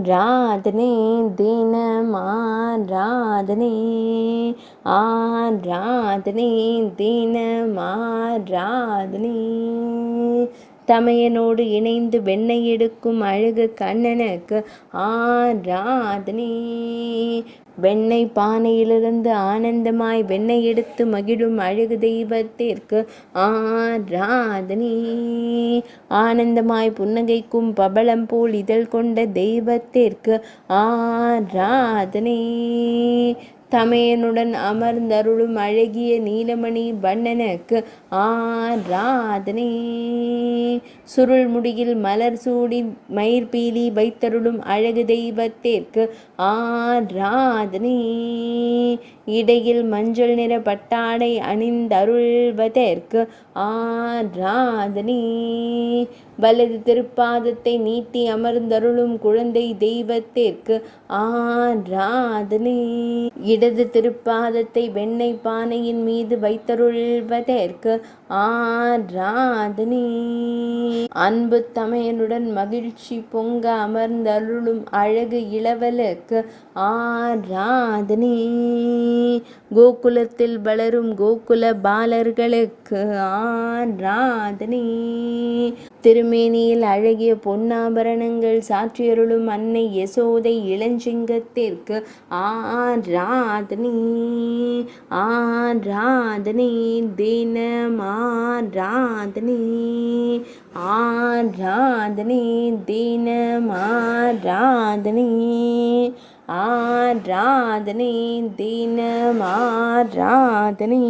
ஆராதனை தினம் ஆராதனை ஆராதனை தினம் ஆராதனை தமையனோடு இணைந்து வெண்ணெய் எடுக்கும் அழகு கண்ணனுக்கு ஆராதனை வெண்ணெய் பானையிலிருந்து ஆனந்தமாய் வெண்ணெய் எடுத்து மகிழும் அழகு தெய்வத்திற்கு ஆராதனை ஆனந்தமாய் புன்னகைக்கும் பபளம் போல் இதழ் கொண்ட தெய்வத்திற்கு ஆராதனை தமையனுடன் அமர்ந்தருளும் அழகிய நீலமணி வண்ணனுக்கு ஆராதனை சுருள் முடியில் மலர் சூடி மயிர்பீலி வைத்தருளும் அழகு தெய்வத்திற்கு ஆராதனை இடையில் மஞ்சள் நிற பட்டாடை அணிந்தருள்வதற்கு ஆராதனை வலது திருப்பாதத்தை நீட்டி அமர்ந்தருளும் குழந்தை தெய்வத்திற்கு ஆராதனை இடது திருப்பாதத்தை வெண்ணெய் பானையின் மீது வைத்தருள்வதற்கு ஆராதனை அன்பு தமையனுடன் மகிழ்ச்சி பொங்க அமர்ந்தருளும் அழகு இளவலுக்கு ஆராதனை கோகுலத்தில் வளரும் கோகுல பாலர்களுக்கு ஆராதனை திருமேனியில் அழகிய பொன்னாபரணங்கள் சாற்றியருளும் அன்னை யசோதை இளஞ்சிங்கத்திற்கு ஆராதனை ஆராதனை தினம் ஆராதனை ஆராதனை தினம் ஆராதனை ஆராதனை தினம் ஆராதனை